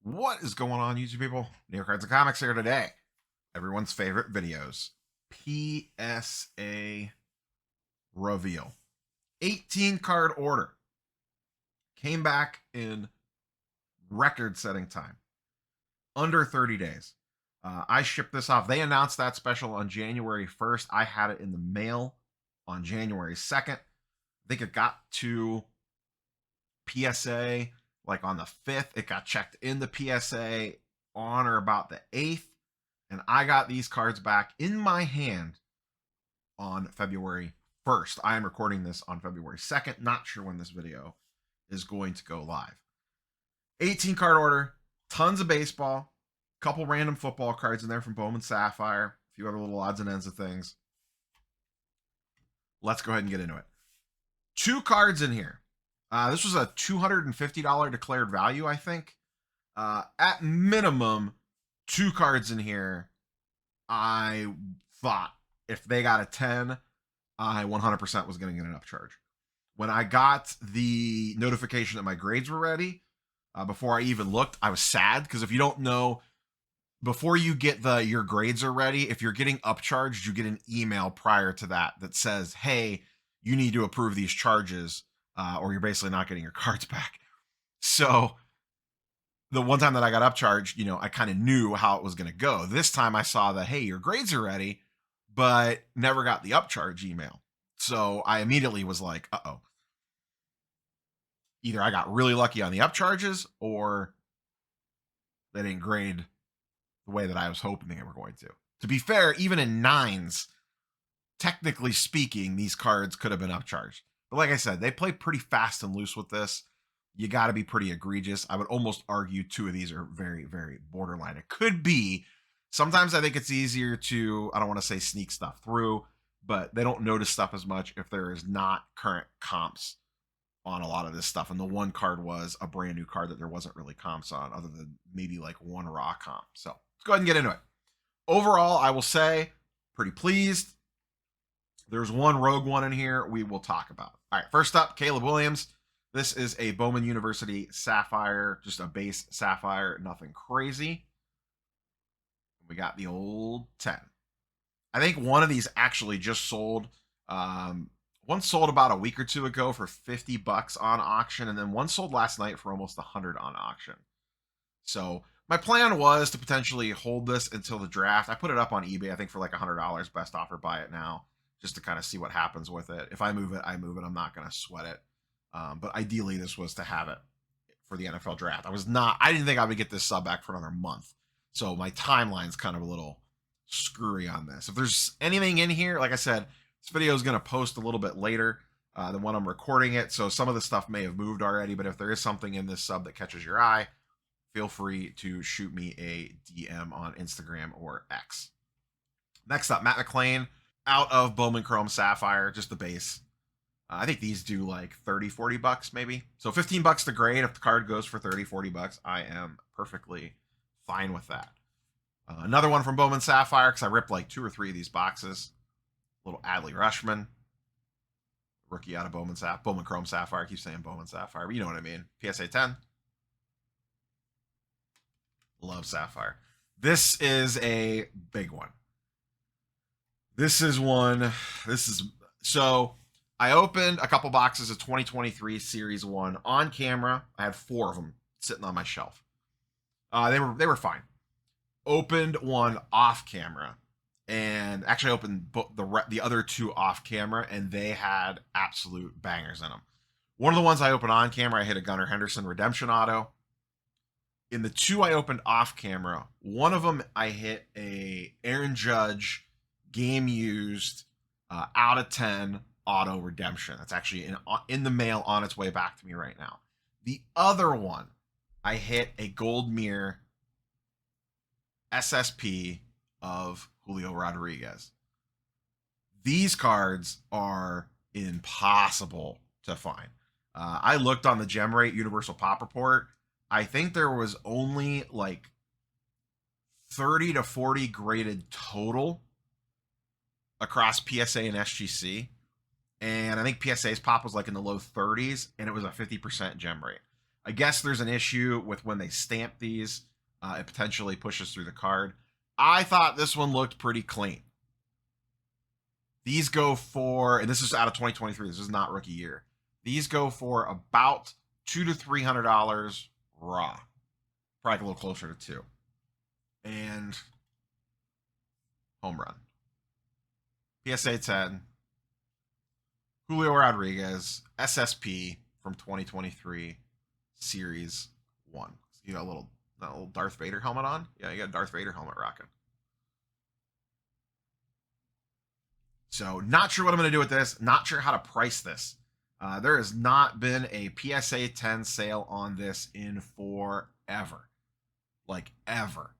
What is going on, YouTube people? New Cards and Comics here today. Everyone's favorite videos. PSA reveal. 18 card order. Came back in record-setting time. Under 30 days. I shipped this off. They announced that special on January 1st. I had it in the mail on January 2nd. I think it got to PSA like on the 5th. It got checked in the PSA on or about the 8th. And I got these cards back in my hand on February 1st. I am recording this on February 2nd. Not sure when this video is going to go live. 18 card order, tons of baseball, couple random football cards in there from Bowman Sapphire, a few other little odds and ends of things. Let's go ahead and get into it. 2 cards in here. This was a $250 declared value, I think. At minimum, 2 cards in here. I thought if they got a 10, I 100% was going to get an upcharge. When I got the notification that my grades were ready, before I even looked, I was sad because if you don't know, before you get your grades are ready, if you're getting upcharged, you get an email prior to that says, hey, you need to approve these charges, or you're basically not getting your cards back. So the one time that I got upcharged, I kind of knew how it was going to go. This time I saw that, hey, your grades are ready, but never got the upcharge email. So I immediately was like, uh-oh. Either I got really lucky on the upcharges or they didn't grade the way that I was hoping they were going to. To be fair, even in 9s, technically speaking, these cards could have been upcharged. But like I said, they play pretty fast and loose with this. You got to be pretty egregious. I would almost argue 2 of these are very, very borderline. It could be. Sometimes I think it's easier to, I don't want to say sneak stuff through, but they don't notice stuff as much if there is not current comps on a lot of this stuff. And the one card was a brand new card that there wasn't really comps on other than maybe like one raw comp. So let's go ahead and get into it. Overall, I will say pretty pleased. There's one rogue one in here we will talk about. All right, first up, Caleb Williams. This is a Bowman University Sapphire, just a base Sapphire, nothing crazy. We got the old 10. I think one of these actually just sold. One sold about a week or 2 ago for $50 on auction, and then one sold last night for almost $100 on auction. So my plan was to potentially hold this until the draft. I put it up on eBay, I think, for like $100. Best offer, buy it now, just to kind of see what happens with it. If I move it, I move it. I'm not going to sweat it. But ideally, this was to have it for the NFL draft. I didn't think I would get this sub back for another month. So my timeline's kind of a little screwy on this. If there's anything in here, like I said, this video is going to post a little bit later than when I'm recording it. So some of the stuff may have moved already, but if there is something in this sub that catches your eye, feel free to shoot me a DM on Instagram or X. Next up, Matt McClain out of Bowman Chrome Sapphire, just the base. I think these do like $30-$40 maybe. So $15 to grade. If the card goes for $30-$40, I am perfectly fine with that. Another one from Bowman Sapphire, because I ripped like 2 or 3 of these boxes. Little Adley Rushman, rookie out of Bowman Chrome Sapphire. I keep saying Bowman Sapphire, but you know what I mean. PSA 10. Love Sapphire. This is a big one. So I opened a couple boxes of 2023 Series 1 on camera. I had 4 of them sitting on my shelf. They were fine. Opened one off camera, and actually opened the other 2 off camera, and they had absolute bangers in them. One of the ones I opened on camera, I hit a Gunnar Henderson Redemption Auto. In the 2 I opened off camera, one of them I hit a Aaron Judge game used out of 10 auto redemption. That's actually in the mail on its way back to me right now. The other one, I hit a gold mirror SSP of Julio Rodriguez. These cards are impossible to find. I looked on the Gem Rate Universal Pop Report. I think there was only like 30 to 40 graded total across PSA and SGC. And I think PSA's pop was like in the low 30s, and it was a 50% gem rate. I guess there's an issue with when they stamp these. It potentially pushes through the card. I thought this one looked pretty clean. These go for, and this is out of 2023. This is not rookie year. These go for about $200 to $300 raw. Probably a little closer to 2. And home run. PSA 10. Julio Rodriguez, SSP from 2023, Series 1. You got a little Darth Vader helmet on? Yeah, you got a Darth Vader helmet rocking. So not sure what I'm going to do with this. Not sure how to price this. There has not been a PSA 10 sale on this in forever. Like ever.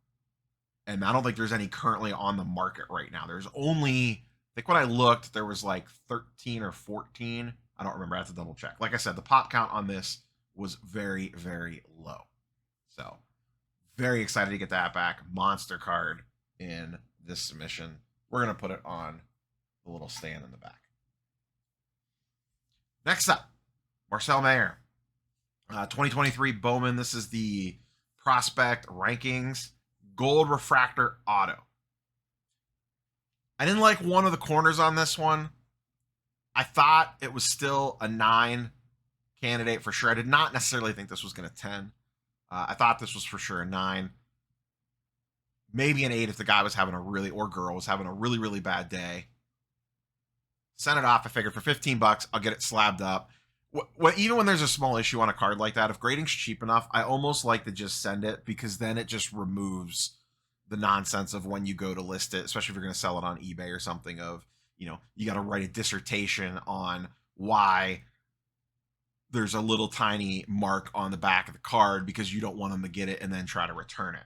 And I don't think there's any currently on the market right now. There's only, I think when I looked, there was like 13 or 14. I don't remember. I have to double check. Like I said, the pop count on this was very, very low. So very excited to get that back. Monster card in this submission. We're going to put it on the little stand in the back. Next up, Marcel Mayer. 2023 Bowman. This is the Prospect Rankings Gold Refractor Auto. I didn't like one of the corners on this one. I thought it was still a 9 candidate for sure. I did not necessarily think this was going to 10. I thought this was for sure a 9. Maybe an 8 if the guy was having a really, or girl was having a really, really bad day. Sent it off. I figured for $15, I'll get it slabbed up. Even when there's a small issue on a card like that, if grading's cheap enough, I almost like to just send it, because then it just removes the nonsense of when you go to list it, especially if you're going to sell it on eBay or something, of, you know, you got to write a dissertation on why there's a little tiny mark on the back of the card because you don't want them to get it and then try to return it.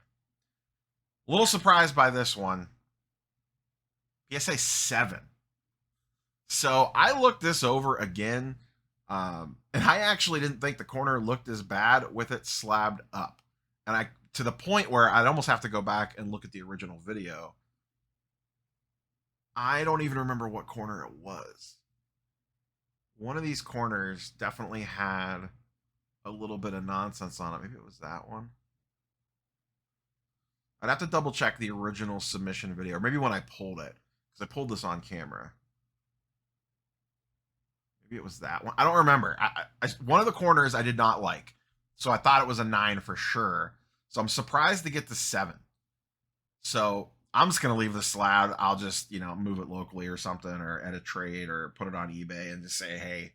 A little surprised by this one. PSA 7. So I looked this over again. And I actually didn't think the corner looked as bad with it slabbed up. And to the point where I'd almost have to go back and look at the original video. I don't even remember what corner it was. One of these corners definitely had a little bit of nonsense on it. Maybe it was that one. I'd have to double check the original submission video, or maybe when I pulled it, because I pulled this on camera. Maybe it was that one. I don't remember. One of the corners I did not like. So I thought it was a 9 for sure. So I'm surprised to get to 7. So I'm just going to leave the slab. I'll just, move it locally or something, or at a trade, or put it on eBay and just say, hey,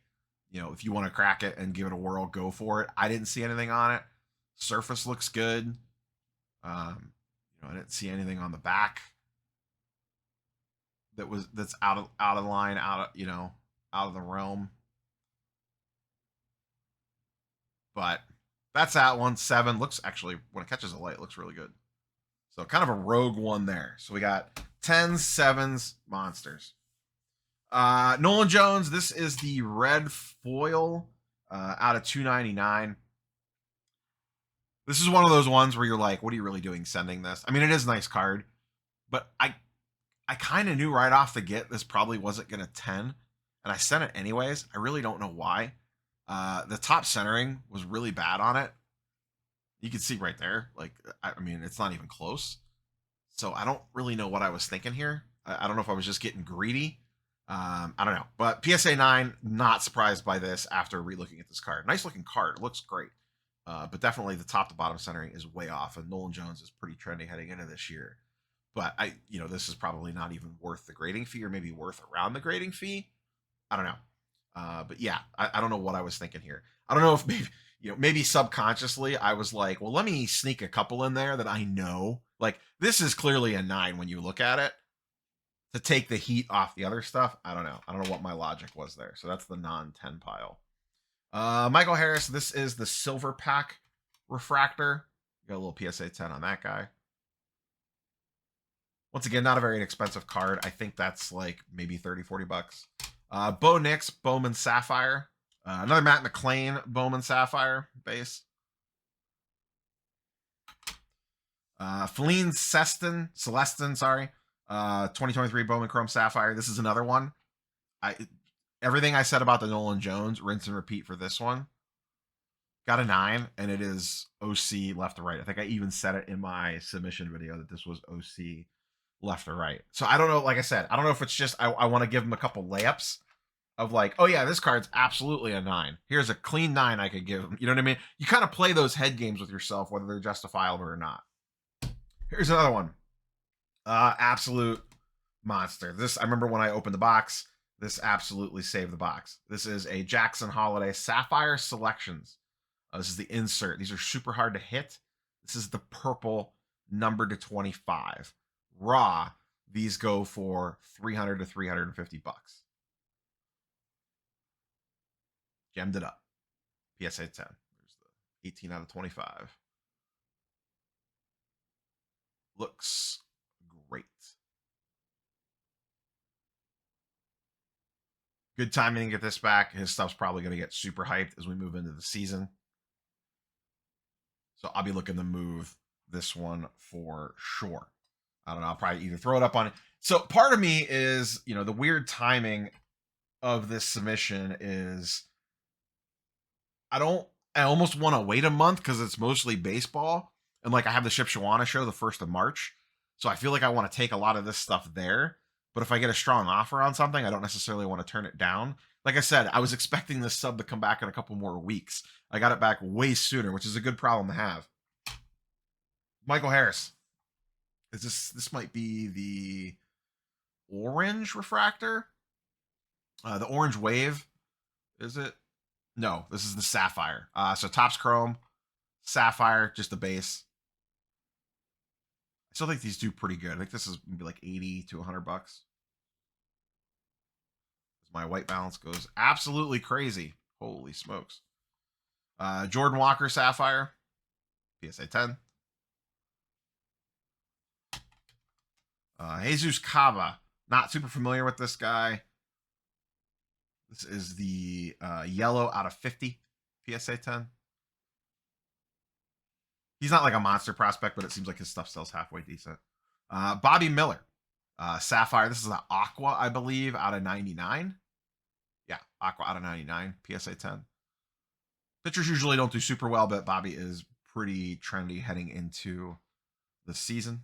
if you want to crack it and give it a whirl, go for it. I didn't see anything on it. Surface looks good. I didn't see anything on the back that's out of line, out of the realm. But that's that one. 7 looks, actually, when it catches the light, it looks really good. So kind of a rogue one there. So we got 10s, 7s, monsters. Nolan Jones, this is the red foil out of 299. This is one of those ones where you're like, what are you really doing sending this? I mean, it is a nice card, but I kind of knew right off the get this probably wasn't going to 10, and I sent it anyways. I really don't know why. The top centering was really bad on it. You can see right there. Like, I mean, it's not even close. So I don't really know what I was thinking here. I don't know if I was just getting greedy. I don't know. But PSA 9, not surprised by this after relooking at this card. Nice looking card. It looks great. But definitely the top to bottom centering is way off. And Nolan Jones is pretty trendy heading into this year. But this is probably not even worth the grading fee, or maybe worth around the grading fee. I don't know. But yeah, I don't know what I was thinking here. I don't know if maybe subconsciously I was like, well, let me sneak a couple in there that I know. Like, this is clearly a 9 when you look at it, to take the heat off the other stuff. I don't know. I don't know what my logic was there. So that's the non-10 pile. Michael Harris, this is the silver pack refractor. Got a little PSA 10 on that guy. Once again, not a very inexpensive card. I think that's like maybe 30, 40 bucks. Bo Nix, Bowman Sapphire. Another Matt McLean Bowman Sapphire base. Feline Celestin, sorry. 2023 Bowman Chrome Sapphire. This is another one. Everything I said about the Nolan Jones, rinse and repeat for this one. got a 9, and it is OC left to right. I think I even said it in my submission video that this was OC left to right. So I don't know. Like I said, I don't know if it's just I want to give him a couple layups of like, oh yeah, this card's absolutely a 9. Here's a clean 9 I could give him. You know what I mean? You kind of play those head games with yourself, whether they're justifiable or not. Here's another one. Absolute monster. This, I remember when I opened the box, this absolutely saved the box. This is a Jackson Holiday Sapphire Selections. This is the insert. These are super hard to hit. This is the purple numbered to 25. Raw, these go for 300 to 350 bucks. Gemmed it up. PSA 10. There's the 18 out of 25. Looks great. Good timing to get this back. His stuff's probably going to get super hyped as we move into the season. So I'll be looking to move this one for sure. I don't know. I'll probably either throw it up on it. So part of me is, you know, the weird timing of this submission is I almost want to wait a month because it's mostly baseball. And like I have the Shipshawana show the 1st of March. So I feel like I want to take a lot of this stuff there. But if I get a strong offer on something, I don't necessarily want to turn it down. Like I said, I was expecting this sub to come back in a couple more weeks. I got it back way sooner, which is a good problem to have. Michael Harris. This might be the orange refractor? The orange wave. Is it? No, this is the sapphire. So Topps Chrome, sapphire, just the base. I still think these do pretty good. I think this is maybe like 80 to 100 bucks. My white balance goes absolutely crazy. Holy smokes. Jordan Walker Sapphire, PSA 10. Jesus Cava. Not super familiar with this guy. This is the yellow out of 50, PSA 10. He's not like a monster prospect, but it seems like his stuff sells halfway decent. Bobby Miller, Sapphire. This is an Aqua, I believe, out of 99. Yeah, Aqua out of 99, PSA 10. Pitchers usually don't do super well, but Bobby is pretty trendy heading into the season.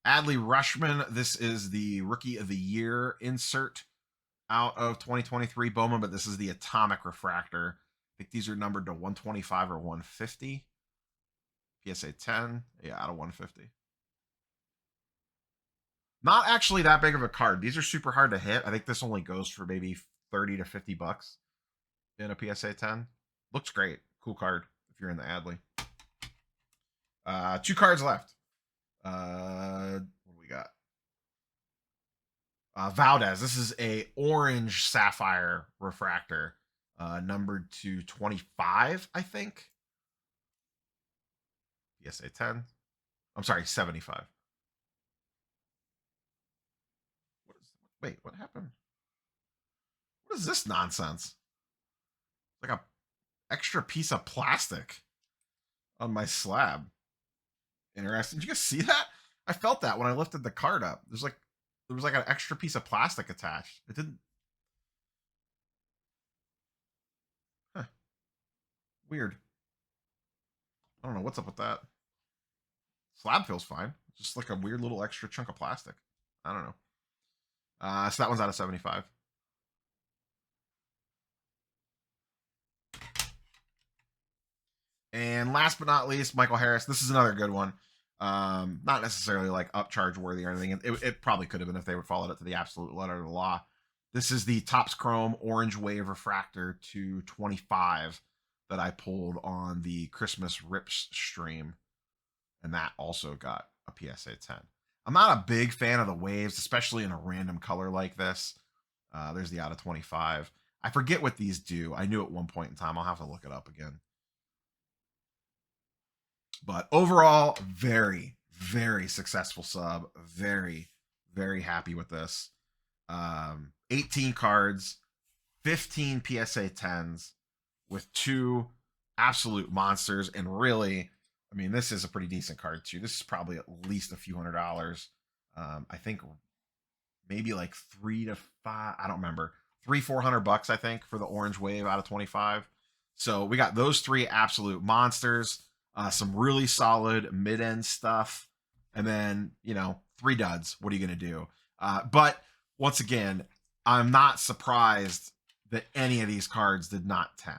Adley Rushman, this is the Rookie of the Year insert out of 2023 Bowman, but this is the Atomic Refractor. I think these are numbered to 125 or 150. PSA 10, yeah, out of 150. Not actually that big of a card. These are super hard to hit. I think this only goes for maybe 30 to 50 bucks in a PSA 10. Looks great. Cool card if you're in the Adley. 2 cards left. What do we got? Valdez. This is a orange sapphire refractor, numbered to 25, I think. PSA 10. I'm sorry, 75. Wait, what happened? What is this nonsense? Like a extra piece of plastic on my slab. Interesting. Did you guys see that? I felt that when I lifted the card up. There was like an extra piece of plastic attached. It didn't. Huh. Weird. I don't know what's up with that. Slab feels fine. Just like a weird little extra chunk of plastic. I don't know. So that one's out of 75. And last but not least, Michael Harris. This is another good one. Not necessarily like upcharge worthy or anything. It probably could have been if they would followed it to the absolute letter of the law. This is the Topps Chrome Orange Wave Refractor to 25 that I pulled on the Christmas Rips stream. And that also got a PSA 10. I'm not a big fan of the waves, especially in a random color like this. There's the out of 25. I forget what these do. I knew at one point in time. I'll have to look it up again. But overall, very, very successful sub. Very, very happy with this. 18 cards, 15 PSA 10s with 2 absolute monsters. And really, I mean, this is a pretty decent card too. This is probably at least a few $100. I think maybe like 3 to 5. I don't remember. 300-400 bucks, I think, for the Orange Wave out of 25. So we got those 3 absolute monsters, some really solid mid-end stuff, and then, 3 duds. What are you going to do? But once again, I'm not surprised that any of these cards did not 10.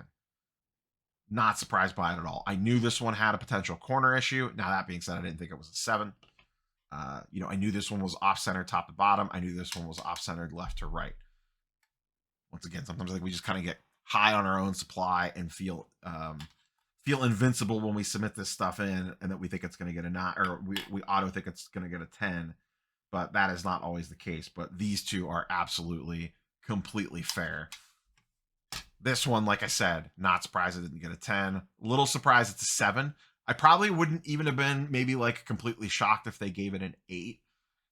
Not surprised by it at all. I knew this one had a potential corner issue. Now, that being said, I didn't think it was a 7. I knew this one was off-centered top to bottom. I knew this one was off-centered left to right. Once again, sometimes I think we just kind of get high on our own supply and feel invincible when we submit this stuff in, and that we think it's going to get a 9, or we auto think it's going to get a 10, but that is not always the case. But these 2 are absolutely completely fair. This one, like I said, not surprised it didn't get a 10. A little surprised it's a 7. I probably wouldn't even have been maybe like completely shocked if they gave it an 8.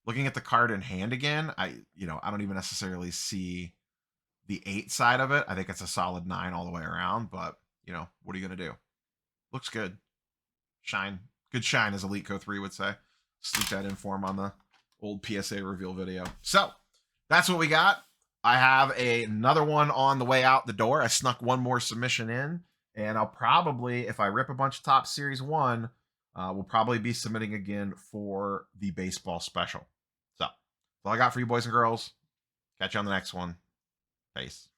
Looking at the card in hand again, I don't even necessarily see the 8 side of it. I think it's a solid 9 all the way around, but what are you going to do? Looks good. Shine. Good shine, as Elite Co 3 would say. Sneak that in for him on the old PSA reveal video. So that's what we got. I have another one on the way out the door. I snuck one more submission in, and I'll probably, if I rip a bunch of Top Series 1, we'll probably be submitting again for the baseball special. So that's all I got for you, boys and girls. Catch you on the next one. Peace.